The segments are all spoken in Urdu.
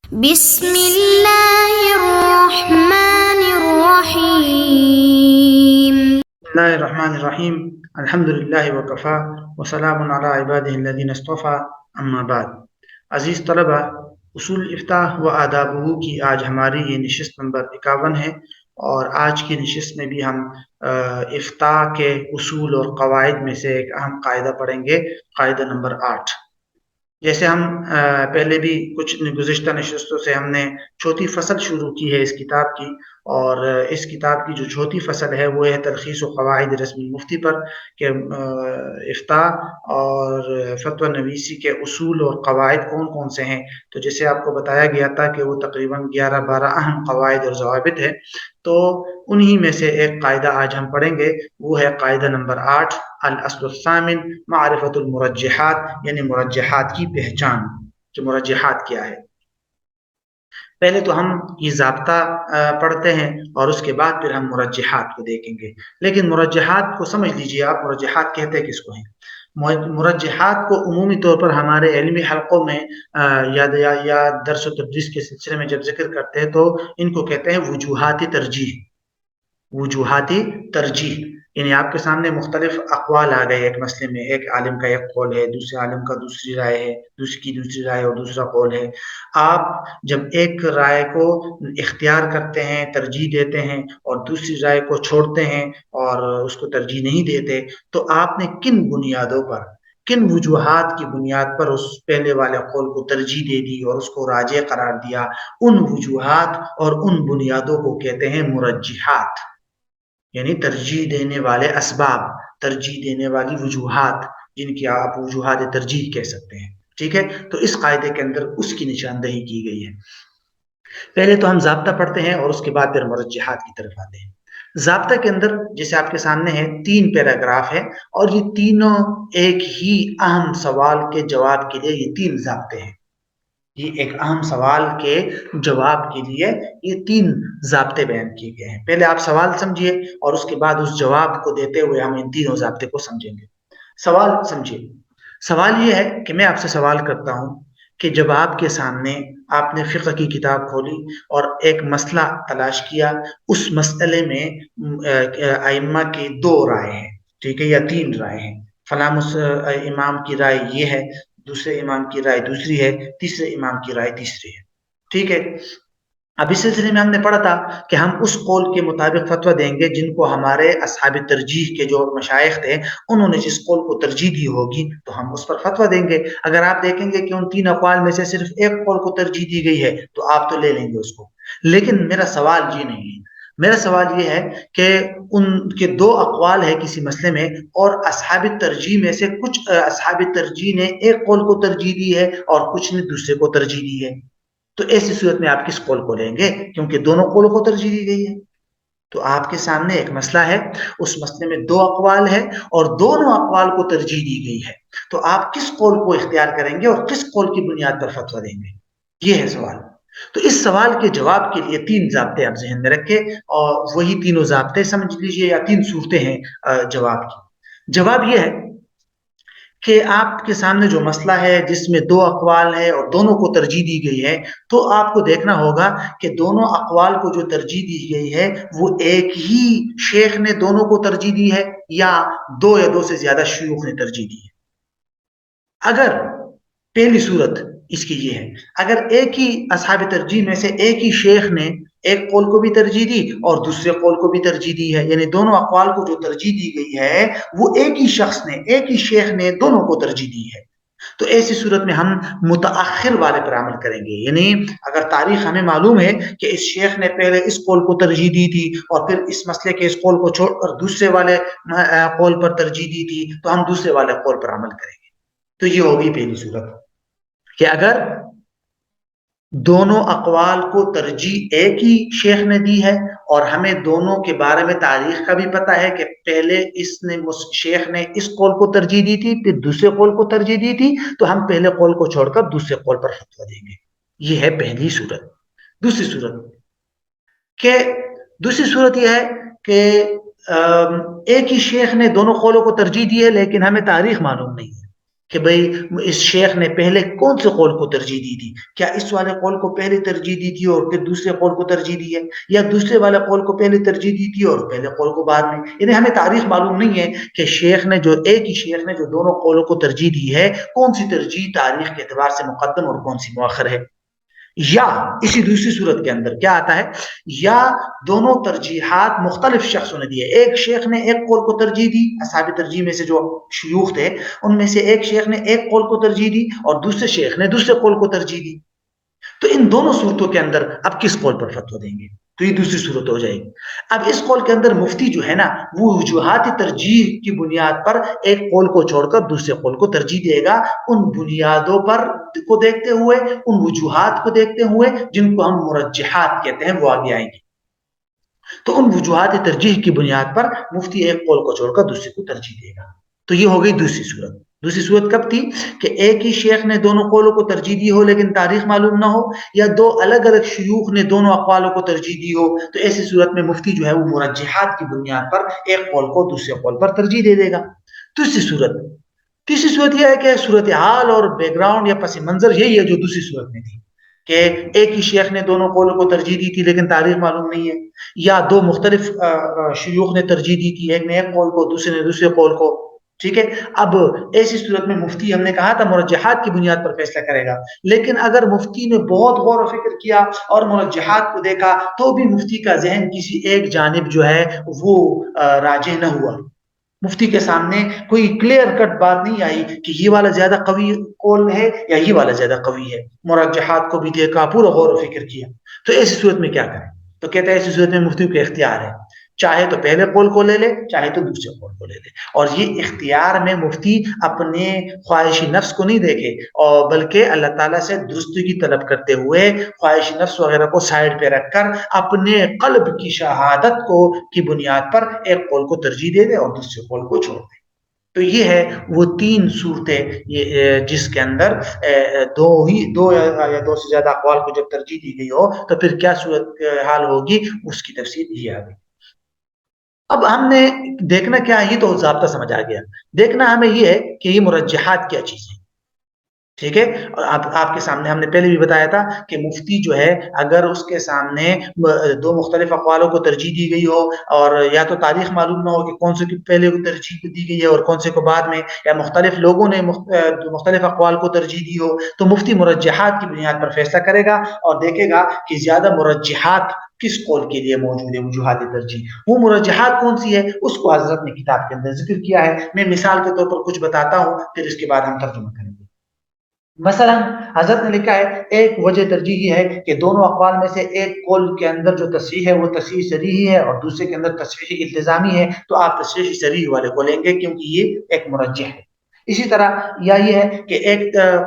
بسم اللہ الرحمن الرحیم۔ بسم اللہ الرحمن الرحیم، الحمدللہ وکفا وسلام علی عبادہ الذین اصطفیٰ، اما بعد۔ عزیز طلبہ، اصول افتاح و آدابہ کی آج ہماری یہ نشست نمبر 51 ہے، اور آج کی نشست میں بھی ہم افتاح کے اصول اور قواعد میں سے ایک اہم قاعدہ پڑھیں گے، قاعدہ نمبر 8۔ جیسے ہم پہلے بھی کچھ گزشتہ نشستوں سے ہم نے چوتھی فصل شروع کی ہے اس کتاب کی، اور اس کتاب کی جو چوتھی فصل ہے وہ ہے تلخیص و قواعد رسم المفتی پر، کہ افتاء اور فتویٰ نویسی کے اصول اور قواعد کون کون سے ہیں۔ تو جیسے آپ کو بتایا گیا تھا کہ وہ تقریباً 11-12 اہم قواعد اور ضوابط ہے، تو انہی میں سے ایک قاعدہ آج ہم پڑھیں گے، وہ ہے قاعدہ نمبر 8، الاصل الثامن معرفت المرجحات، یعنی مرجحات کی پہچان، کہ مرجحات کیا ہے۔ پہلے تو ہم یہ ضابطہ پڑھتے ہیں اور اس کے بعد پھر ہم مرجحات کو دیکھیں گے، لیکن مرجحات کو سمجھ لیجئے آپ، مرجحات کہتے کس کو ہیں؟ مرجحات کو عمومی طور پر ہمارے علمی حلقوں میں یا درس و تدریس کے سلسلے میں جب ذکر کرتے ہیں تو ان کو کہتے ہیں وجوہات ترجیح۔ وجوہاتی ترجیح یعنی آپ کے سامنے مختلف اقوال آ گئے ایک مسئلے میں، ایک عالم کا ایک قول ہے، دوسرے عالم کا دوسری رائے ہے، دوسری رائے اور دوسرا قول ہے۔ آپ جب ایک رائے کو اختیار کرتے ہیں، ترجیح دیتے ہیں، اور دوسری رائے کو چھوڑتے ہیں اور اس کو ترجیح نہیں دیتے، تو آپ نے کن بنیادوں پر، کن وجوہات کی بنیاد پر اس پہلے والے قول کو ترجیح دے دی اور اس کو راجح قرار دیا، ان وجوہات اور ان بنیادوں کو کہتے ہیں مرجحات، یعنی ترجیح دینے والے اسباب، ترجیح دینے والی وجوہات، جن کی آپ وجوہات ترجیح کہہ سکتے ہیں۔ ٹھیک ہے، تو اس قاعدے کے اندر اس کی نشاندہی کی گئی ہے۔ پہلے تو ہم ضابطہ پڑھتے ہیں اور اس کے بعد پھر مرجحات کی طرف آتے ہیں۔ ضابطہ کے اندر جیسے آپ کے سامنے ہے 3 پیراگراف ہے، اور یہ تینوں ایک ہی اہم سوال کے جواب کے لیے یہ 3 ضابطے ہیں۔ یہ ایک اہم سوال کے جواب کے لیے یہ 3 ضابطے بیان کیے گئے ہیں۔ پہلے آپ سوال سمجھیے اور اس کے بعد اس جواب کو دیتے ہوئے ہم ان تینوں ضابطے کو سمجھیں گے۔ سوال سمجھیے۔ سوال یہ ہے کہ میں آپ سے سوال کرتا ہوں کہ جب آپ کے سامنے آپ نے فقہ کی کتاب کھولی اور ایک مسئلہ تلاش کیا، اس مسئلے میں ائمہ کی 2 رائے ہیں، ٹھیک ہے، یا 3 رائے ہیں، فلاں امام کی رائے یہ ہے، دوسرے امام کی رائے دوسری ہے، تیسرے امام کی رائے تیسری ہے۔ ٹھیک ہے، اب اس سلسلے میں ہم نے پڑھا تھا کہ ہم اس قول کے مطابق فتویٰ دیں گے جن کو ہمارے اصحاب ترجیح کے جو مشائخ تھے انہوں نے جس قول کو ترجیح دی ہوگی تو ہم اس پر فتویٰ دیں گے۔ اگر آپ دیکھیں گے کہ ان 3 اقوال میں سے صرف ایک قول کو ترجیح دی گئی ہے تو آپ تو لے لیں گے اس کو، لیکن میرا سوال یہ نہیں ہے۔ میرا سوال یہ ہے کہ ان کے 2 اقوال ہے کسی مسئلے میں، اور اصحاب ترجیح میں سے کچھ اصحاب ترجیح نے ایک قول کو ترجیح دی ہے اور کچھ نے دوسرے کو ترجیح دی ہے، تو ایسی صورت میں آپ کس قول کو لیں گے؟ کیونکہ دونوں قولوں کو ترجیح دی گئی ہے۔ تو آپ کے سامنے ایک مسئلہ ہے، اس مسئلے میں 2 اقوال ہے اور دونوں اقوال کو ترجیح دی گئی ہے، تو آپ کس قول کو اختیار کریں گے اور کس قول کی بنیاد پر فتویٰ دیں گے؟ یہ ہے سوال۔ تو اس سوال کے جواب کے لیے 3 ضابطے آپ ذہن میں رکھیں، اور وہی تینوں ضابطے سمجھ لیجئے، یا 3 صورتیں ہیں جواب کی۔ جواب یہ ہے کہ آپ کے سامنے جو مسئلہ ہے جس میں 2 اقوال ہے اور دونوں کو ترجیح دی گئی ہے، تو آپ کو دیکھنا ہوگا کہ دونوں اقوال کو جو ترجیح دی گئی ہے وہ ایک ہی شیخ نے دونوں کو ترجیح دی ہے، یا 2 یا 2 سے زیادہ شیوخ نے ترجیح دی ہے۔ اگر پہلی صورت اس کی یہ ہے، اگر ایک ہی اصحاب ترجیح میں سے ایک ہی شیخ نے ایک قول کو بھی ترجیح دی اور دوسرے قول کو بھی ترجیح دی ہے، یعنی دونوں اقوال کو جو ترجیح دی گئی ہے وہ ایک ہی شخص نے، ایک ہی شیخ نے دونوں کو ترجیح دی ہے، تو ایسی صورت میں ہم متأخر والے پر عمل کریں گے۔ یعنی اگر تاریخ ہمیں معلوم ہے کہ اس شیخ نے پہلے اس قول کو ترجیح دی تھی اور پھر اس مسئلے کے اس قول کو چھوڑ کر دوسرے والے قول پر ترجیح دی تھی، تو ہم دوسرے والے قول پر عمل کریں گے۔ تو یہ ہوگی پہلی صورت، کہ اگر دونوں اقوال کو ترجیح ایک ہی شیخ نے دی ہے اور ہمیں دونوں کے بارے میں تاریخ کا بھی پتہ ہے کہ پہلے شیخ نے اس قول کو ترجیح دی تھی، پھر دوسرے قول کو ترجیح دی تھی، تو ہم پہلے قول کو چھوڑ کر دوسرے قول پر فتویٰ دیں گے۔ یہ ہے پہلی صورت۔ دوسری صورت یہ ہے کہ ایک ہی شیخ نے دونوں قولوں کو ترجیح دی ہے لیکن ہمیں تاریخ معلوم نہیں ہے، کہ بھئی اس شیخ نے پہلے کون سے قول کو ترجیح دی تھی، کیا اس والے قول کو پہلے ترجیح دی تھی اور پھر دوسرے قول کو ترجیح دی ہے، یا دوسرے والے قول کو پہلے ترجیح دی تھی اور پہلے قول کو بعد میں. یعنی ہمیں تاریخ معلوم نہیں ہے کہ شیخ نے جو ایک ہی شیخ نے جو دونوں قولوں کو ترجیح دی ہے کون سی ترجیح تاریخ کے اعتبار سے مقدم اور کون سی مؤخر ہے. یا اسی دوسری صورت کے اندر کیا آتا ہے، یا دونوں ترجیحات مختلف شخصوں نے دی ہے. ایک شیخ نے ایک قول کو ترجیح دی، اصحاب ترجیح میں سے جو شیوخ تھے ان میں سے ایک شیخ نے ایک قول کو ترجیح دی اور دوسرے شیخ نے دوسرے قول کو ترجیح دی. تو ان دونوں صورتوں کے اندر اب کس قول پر فتویٰ دیں گے، تو یہ دوسری صورت ہو جائے گی. اب اس قول کے اندر مفتی جو ہے نا وہ وجوہات ترجیح کی بنیاد پر ایک قول کو چھوڑ کر دوسرے قول کو ترجیح دے گا، ان بنیادوں پر کو دیکھتے ہوئے، ان وجوہات کو دیکھتے ہوئے جن کو ہم مرجحات کہتے ہیں، وہ آگے آئیں گے. تو ان وجوہات ترجیح کی بنیاد پر مفتی ایک قول کو چھوڑ کر دوسرے کو ترجیح دے گا. تو یہ ہو گئی دوسری صورت. دوسری صورت کب تھی کہ ایک ہی شیخ نے دونوں قولوں کو ترجیح دی ہو لیکن تاریخ معلوم نہ ہو، یا دو الگ الگ شیوخ نے دونوں اقوالوں کو ترجیح دی ہو. تو ایسی صورت میں مفتی جو ہے وہ مرجحات کی بنیاد پر ایک قول کو دوسرے قول پر ترجیح دے دے گا. تیسری صورت یہ ہے کہ صورتحال اور بیک گراؤنڈ یا پس منظر یہی ہے جو دوسری صورت میں تھی کہ ایک ہی شیخ نے دونوں قولوں کو ترجیح دی تھی لیکن تاریخ معلوم نہیں ہے، یا دو مختلف شیوخ نے ترجیح دی تھی، ایک نے ایک قول کو دوسرے نے دوسرے قول کو. ٹھیک ہے. اب ایسی صورت میں مفتی ہم نے کہا تھا مرجحات کی بنیاد پر فیصلہ کرے گا، لیکن اگر مفتی نے بہت غور و فکر کیا اور مرجحات کو دیکھا تو بھی مفتی کا ذہن کسی ایک جانب جو ہے وہ راجح نہ ہوا. مفتی کے سامنے کوئی کلیئر کٹ بات نہیں آئی کہ یہ والا زیادہ قوی قول ہے یا یہ والا زیادہ قوی ہے. مرجحات کو بھی دیکھا، پورا غور و فکر کیا. تو ایسی صورت میں کیا کریں؟ تو کہتے ہیں ایسی صورت میں مفتی کو اختیار ہے، چاہے تو پہلے قول کو لے لے چاہے تو دوسرے قول کو لے لے. اور یہ اختیار میں مفتی اپنے خواہشی نفس کو نہیں دیکھے اور بلکہ اللہ تعالیٰ سے درستگی طلب کرتے ہوئے خواہشی نفس وغیرہ کو سائڈ پہ رکھ کر اپنے قلب کی شہادت کو کی بنیاد پر ایک قول کو ترجیح دے دے اور دوسرے قول کو چھوڑ دے. تو یہ ہے وہ تین صورتیں جس کے اندر دو یا دو سے زیادہ اقوال کو جب ترجیح دی گئی ہو تو پھر کیا صورت حال ہوگی، اس کی تفصیل یہ آگئی. اب ہم نے دیکھنا کیا ہے، یہ تو ضابطہ سمجھ آ گیا. دیکھنا ہمیں یہ ہے کہ یہ مرجحات کیا چیز ہے. ٹھیک ہے. اور آپ کے سامنے ہم نے پہلے بھی بتایا تھا کہ مفتی جو ہے اگر اس کے سامنے دو مختلف اقوالوں کو ترجیح دی گئی ہو اور یا تو تاریخ معلوم نہ ہو کہ کون سے پہلے کو ترجیح دی گئی ہے اور کون سے کو بعد میں، یا مختلف لوگوں نے مختلف اقوال کو ترجیح دی ہو، تو مفتی مرجحات کی بنیاد پر فیصلہ کرے گا اور دیکھے گا کہ زیادہ مرجحات کس قول کے لیے موجود ہے، وجوہات ترجیح. وہ مرجحات کون سی ہے اس کو حضرت نے کتاب کے اندر ذکر کیا ہے. میں مثال کے طور پر کچھ بتاتا ہوں، پھر اس کے بعد ہم ترجمہ کریں گے. مثلا حضرت نے لکھا ہے ایک وجہ ترجیح یہ ہے کہ دونوں اقوال میں سے ایک قول کے اندر جو تصریح ہے وہ تصریح صریحی ہے اور دوسرے کے اندر تصریح التزامی ہے، تو آپ تصریح صریح والے کو لیں گے کیونکہ یہ ایک مرجح ہے. اسی طرح یا یہ ہے کہ ایک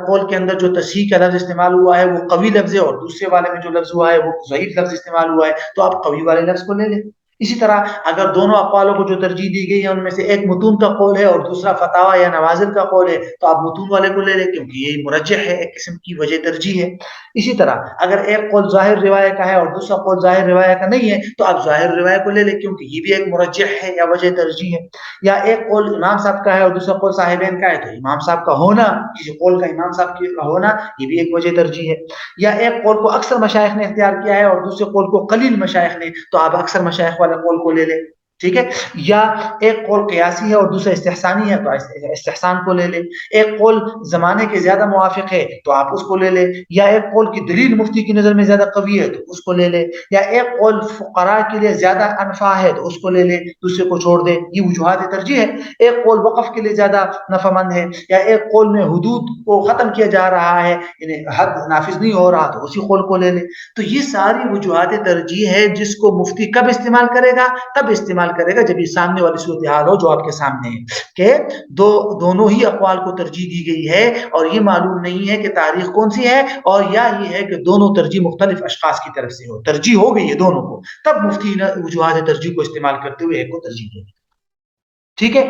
قول کے اندر جو تصحیح کا لفظ استعمال ہوا ہے وہ قوی لفظ ہے اور دوسرے والے میں جو لفظ ہوا ہے وہ ضعیف لفظ استعمال ہوا ہے، تو آپ قوی والے لفظ کو لے لیں. اسی طرح اگر دونوں اقوالوں کو جو ترجیح دی گئی ہے ان میں سے ایک متون کا قول ہے اور دوسرا فتاوی یا نوازل کا قول ہے، تو آپ متون والے کو لے لیں کیونکہ یہ مرجح ہے، ایک قسم کی وجہ ترجیح ہے. اسی طرح اگر ایک قول ظاہر روایت کا ہے اور دوسرا قول ظاہر روایت کا نہیں ہے تو آپ ظاہر روایت کو لے لیں کیونکہ یہ بھی ایک مرجح ہے یا وجہ ترجیح ہے. یا ایک قول امام صاحب کا ہے اور دوسرا قول صاحبین کا ہے، تو امام صاحب کا ہونا، کسی قول کا امام صاحب کا ہونا، یہ بھی ایک وجہ ترجیح ہے. یا ایک قول کو اکثر مشائخ نے اختیار کیا ہے اور دوسرے قول کو قلیل مشائخ نے، تو آپ اکثر مشائخ والے قول کو لے لیں. ٹھیک ہے. یا ایک قول قیاسی ہے اور دوسرا استحسانی ہے تو استحسان کو لے لیں. ایک قول زمانے کے زیادہ موافق ہے تو آپ اس کو لے لیں. یا ایک قول کی دلیل مفتی کی نظر میں زیادہ قوی ہے تو اس کو لے لیں. یا ایک قول فقراء کے لیے زیادہ انفع ہے تو اس کو لے لیں، دوسرے کو چھوڑ دیں. یہ وجوہات ترجیح ہے. ایک قول وقف کے لیے زیادہ نفع مند ہے، یا ایک قول میں حدود کو ختم کیا جا رہا ہے، یعنی حد نافذ نہیں ہو رہا، تو اسی قول کو لے لیں. تو یہ ساری وجوہات ترجیح ہے جس کو مفتی کب استعمال کرے گا؟ تب استعمال کرے گا جب یہ سامنے والی صورتحال ہو جو آپ کے سامنے ہے کہ دونوں ہی اقوال کو ترجیح دی گئی ہے اور یہ معلوم نہیں ہے کہ تاریخ کون سی ہے، اور یا یہ ہے کہ دونوں ترجیح مختلف اشخاص کی طرف سے ہو، ترجیح ہو گئی ہے دونوں کو، تب مفتی وجوہات ترجیح کو استعمال کرتے ہوئے ایک کو ترجیح دے گا. ٹھیک ہے.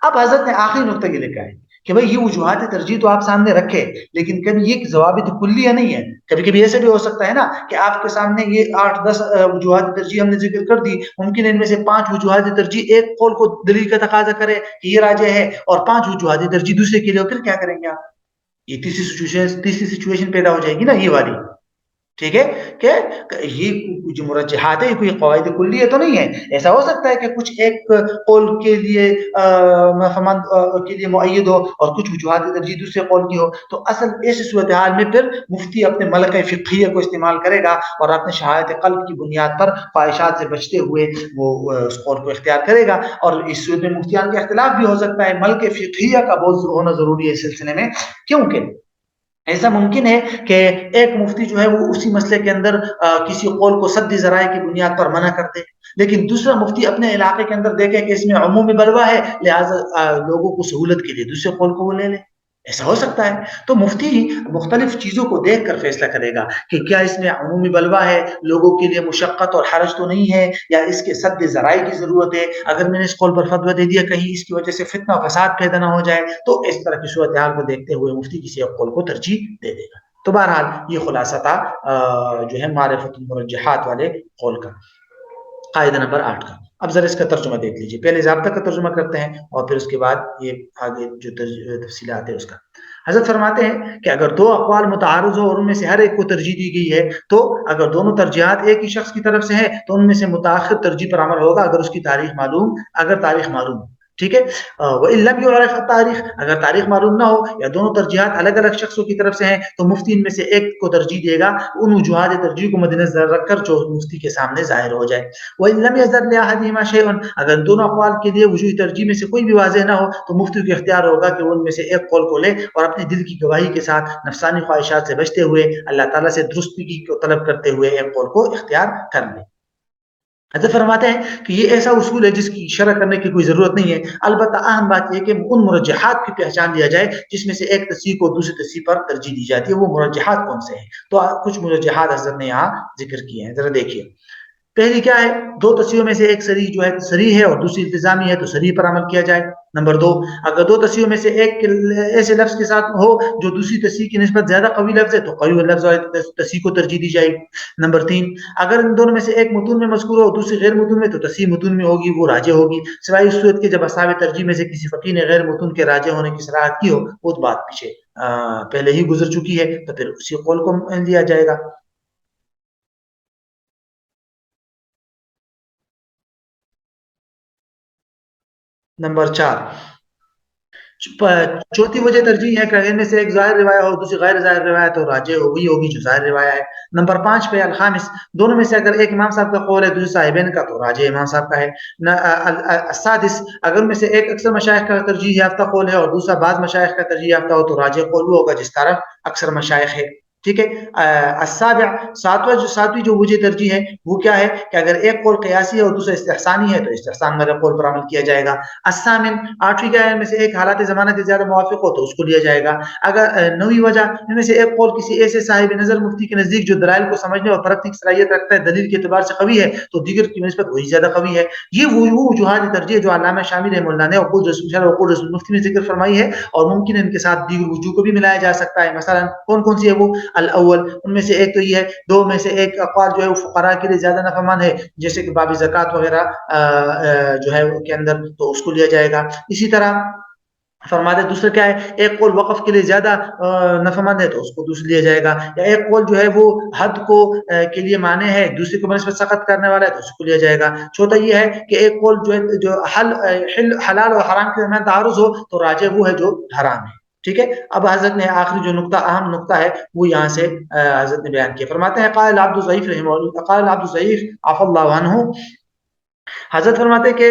اب حضرت نے آخری نقطہ یہ لکھا ہے کہ بھائی یہ وجوہات ترجیح تو آپ سامنے رکھے، لیکن کبھی یہ ضوابط کلیہ نہیں ہے. کبھی کبھی ایسے بھی ہو سکتا ہے نا کہ آپ کے سامنے یہ 8-10 وجوہات ترجیح ہم نے ذکر کر دی، ممکن ان میں سے 5 وجوہات ترجیح ایک قول کو دلیل کا تقاضا کرے کہ یہ راجح ہے، اور 5 وجوہات ترجیح دوسرے کے لیے، پھر کیا کریں گے آپ؟ یہ تیسری سچویشن پیدا ہو جائے گی نا، یہ والی. ٹھیک ہے کہ یہ جو مرجحات ہے یہ کوئی قواعد کلیہ تو نہیں ہے. ایسا ہو سکتا ہے کہ کچھ ایک قول کے لیے کے لیے مؤید ہو اور کچھ وجوہات ترجیح دوسرے قول کی ہو. تو اصل ایسی صورتحال میں پھر مفتی اپنے ملکہ فقہیہ کو استعمال کرے گا اور اپنے شہادت قلب کی بنیاد پر خواہشات سے بچتے ہوئے وہ اس قول کو اختیار کرے گا. اور اس صورت میں مفتیان کا اختلاف بھی ہو سکتا ہے. ملکہ فقہیہ کا بہت ہونا ضروری ہے اس سلسلے میں، کیونکہ ایسا ممکن ہے کہ ایک مفتی جو ہے وہ اسی مسئلے کے اندر کسی قول کو سد ذرائع کی بنیاد پر منع کرتے، لیکن دوسرا مفتی اپنے علاقے کے اندر دیکھے کہ اس میں عمومی بلوہ ہے، لہٰذا لوگوں کو سہولت کے لیے دوسرے قول کو وہ لے لے. ایسا ہو سکتا ہے. تو مفتی مختلف چیزوں کو دیکھ کر فیصلہ کرے گا کہ کیا اس میں عمومی بلوہ ہے، لوگوں کے لیے مشقت اور حرج تو نہیں ہے، یا اس کے سد ذرائع کی ضرورت ہے. اگر میں نے اس قول پر فتویٰ دے دیا کہیں اس کی وجہ سے فتنہ و فساد پیدا نہ ہو جائے، تو اس طرح کی صورتحال کو دیکھتے ہوئے مفتی کسی ایک قول کو ترجیح دے دے گا. تو بہرحال یہ خلاصہ تھا جو ہے معرفت المرجحات والے قول کا، قاعدہ نمبر 8 کا. اب ذرا اس کا ترجمہ دیکھ لیجیے. پہلے ضابطہ کا ترجمہ کرتے ہیں اور پھر اس کے بعد یہ آگے جو تفصیلات ہے اس کا. حضرت فرماتے ہیں کہ اگر دو اقوال متعارض ہو اور ان میں سے ہر ایک کو ترجیح دی گئی ہے، تو اگر دونوں ترجیحات ایک ہی شخص کی طرف سے ہیں تو ان میں سے متأخر ترجیح پر عمل ہوگا اگر اس کی تاریخ معلوم، اگر تاریخ معلوم. ٹھیک ہے. وَإِن لَمْ يُعْرَفْ تاریخ، اگر تاریخ معلوم نہ ہو یا دونوں ترجیحات الگ الگ شخصوں کی طرف سے ہیں، تو مفتی ان میں سے ایک کو ترجیح دے گا ان وجوہات ترجیح کو مد نظر رکھ کر جو مفتی کے سامنے ظاہر ہو جائے. وَإِن لَمْ يَظْهَرْ لِأَحَدِهِمَا شَيْءٌ، اگر دونوں اقوال کے لیے وجوہ ترجیح میں سے کوئی بھی واضح نہ ہو تو مفتی کو اختیار ہوگا کہ وہ ان میں سے ایک قول کو لے اور اپنی دل کی گواہی کے ساتھ نفسانی خواہشات سے بچتے ہوئے اللہ تعالیٰ سے درستگی کو طلب کرتے ہوئے ایک قول کو اختیار کر لے. حضرت فرماتے ہیں کہ یہ ایسا اصول ہے جس کی شرح کرنے کی کوئی ضرورت نہیں ہے. البتہ اہم بات یہ کہ ان مرجحات کی پہچان لیا جائے جس میں سے ایک تصحیح کو دوسری تصحیح پر ترجیح دی جاتی ہے. وہ مرجحات کون سے ہیں؟ تو کچھ مرجحات حضرت نے یہاں ذکر کیے ہیں، ذرا دیکھیے. پہلی کیا ہے؟ دو تصحیحوں میں سے ایک صریح جو ہے صریح ہے اور دوسری التزامی ہے، تو صریح پر عمل کیا جائے. نمبر 2، اگر دو تصحیحوں میں سے ایک ایسے لفظ کے ساتھ ہو جو دوسری تصحیح کی نسبت زیادہ قوی لفظ ہے تو قوی لفظ اور تصحیح کو ترجیح دی جائے. نمبر 3، اگر ان دونوں میں سے ایک متون میں مذکور ہو اور دوسری غیر متون میں تو تصحیح متون میں ہوگی، وہ راجح ہوگی، سوائے اس صورت کے جب اصحاب ترجیح میں سے کسی فقیہ نے غیر متون کے راجح ہونے کی صراحت کی ہو. وہ بات پیچھے پہلے ہی گزر چکی ہے، تو پھر اسی قول کو لیا جائے گا. نمبر 4، چوتھی وجہ ترجیح ہے کہ ان میں سے ایک ظاہر روایت ہو دوسری غیر ظاہر روایت ہو، راجح ہوگی جو ظاہر روایت ہے. نمبر 5 پہ الخامس، دونوں میں سے اگر ایک امام صاحب کا قول ہے دوسرے صاحبین کا تو راجح امام صاحب کا ہے. السادس، اگر ان میں سے ایک اکثر مشائخ کا ترجیح یافتہ قول ہے اور دوسرا بعض مشائخ کا ترجیح یافتہ ہو تو راجح قول وہ ہوگا جس طرف اکثر مشائخ ہے. ٹھیک ہے. السابع، ساتویں جو وجہ ترجیح ہے وہ کیا ہے کہ اگر ایک قول قیاسی ہے اور دوسرا استحسانی ہے تو استحسان والے قول پر عمل کیا جائے گا. الثامن، آٹھویں کیا ہے؟ ان میں سے ایک حالات زمانہ کے زیادہ موافق ہو تو اس کو لیا جائے گا. اگر نویں وجہ، ان میں سے ایک قول کسی ایسے صاحب نظر مفتی کے نزدیک جو دلائل کو سمجھنے اور پرکھنے کی صلاحیت رکھتا ہے دلیل کے اعتبار سے قوی ہے تو دیگر کی نسبت وہی زیادہ قوی ہے. یہ وہ وجوہات ترجیح جو علامہ شامی رحمہ اللہ نے عقول رسول مفتی میں ذکر فرمائی ہے، اور ممکن ان کے ساتھ دیگر وجوہ کو بھی ملایا جا سکتا ہے. مثلا کون سی ہے وہ؟ الاول، ان میں سے ایک تو یہ ہے، دو میں سے ایک اقوال جو ہے وہ فقراء کے لیے زیادہ نفعمند ہے جیسے کہ باب زکوٰۃ وغیرہ جو ہے کے اندر، تو اس کو لیا جائے گا. اسی طرح فرماتے دوسرا کیا ہے؟ ایک قول وقف کے لیے زیادہ نفعمند ہے تو اس کو دوسرا لیا جائے گا. یا ایک قول جو ہے وہ حد کو کے لیے مانے ہے دوسرے کو بنسبت سخت کرنے والا ہے تو اس کو لیا جائے گا. چوتھا یہ ہے کہ ایک قول جو ہے جو حلال اور حرام کے درمیان تعارض ہو تو راجح وہ ہے جو حرام ہے. ٹھیک ہے. اب حضرت نے آخری جو نقطہ اہم نقطہ ہے وہ یہاں سے حضرت نے بیان کیا. فرماتے ہیں قال عبد الضعیف رحمہ اللہ، قال عبد الضعیف عفى الله عنه، حضرت فرماتے ہیں کہ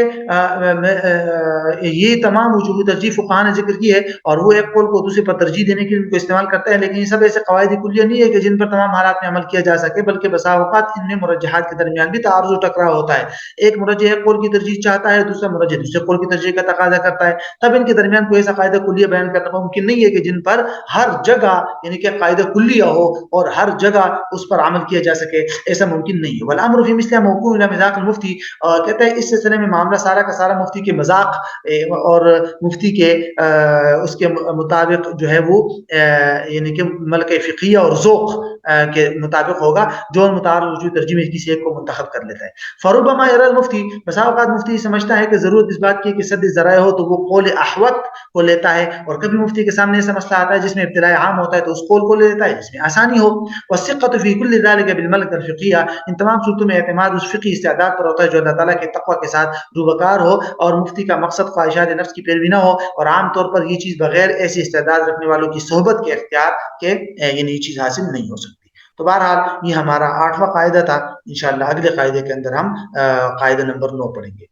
یہ تمام وجوہ ترجیح فقہاء نے ذکر کی ہے اور وہ ایک قول کو دوسرے پر ترجیح دینے کے لیے ان کو استعمال کرتا ہے، لیکن یہ سب ایسے قواعد کلیہ نہیں ہے کہ جن پر تمام حالات میں عمل کیا جا سکے، بلکہ بسا اوقات ان میں مرجحات کے درمیان بھی تعارض و ٹکراؤ ہوتا ہے. ایک مرجح ایک قول کی ترجیح چاہتا ہے، دوسرا مرجح دوسرے قول کی ترجیح کا تقاضا کرتا ہے، تب ان کے درمیان کوئی ایسا قاعدہ کلیہ بیان کرنا ممکن نہیں ہے کہ جن پر ہر جگہ یعنی کہ قاعدہ کلیہ ہو اور ہر جگہ اس پر عمل کیا جا سکے. ایسا ممکن نہیں ہے. والامر فی مثل موقوع الی مذاق المفتی، کہتا ہے اس سلسلے میں معاملہ سارا کا سارا مفتی کے مذاق اور مفتی کے اس کے مطابق جو ہے وہ یعنی کہ ملکہ فقیہ اور ذوق کے مطابق ہوگا، جو متعارف رجوع ترجمے کسی ایک کو منتخب کر لیتا ہے۔ فربما یرى المفتی، بسا اوقات مفتی سمجھتا ہے کہ ضرورت اس بات کی کہ سد ذرائع ہو تو وہ قول احوط کو لیتا ہے، اور کبھی مفتی کے سامنے ایسا مسئلہ آتا ہے جس میں ابتلاء عام ہوتا ہے تو اس قول کو لے لیتا ہے جس میں آسانی ہو۔ والثقة في كل ذلك بالملكة الفقهية، ان تمام صورتوں میں اعتماد اس فقہی استعداد پر ہوتا ہے جو اللہ تعالیٰ کے تقوی کے ساتھ روبکار ہو، اور مفتی کا مقصد خواہشات نفس کی پیروی نہ ہو، اور عام طور پر یہ چیز بغیر ایسی استعداد رکھنے والوں کی صحبت کے اختیار کے یعنی یہ چیز حاصل نہیں ہو سکتی۔ تو بہرحال یہ ہمارا 8واں قاعدہ تھا، انشاءاللہ اگلے قاعدے کے اندر ہم قاعدہ نمبر 9 پڑھیں گے۔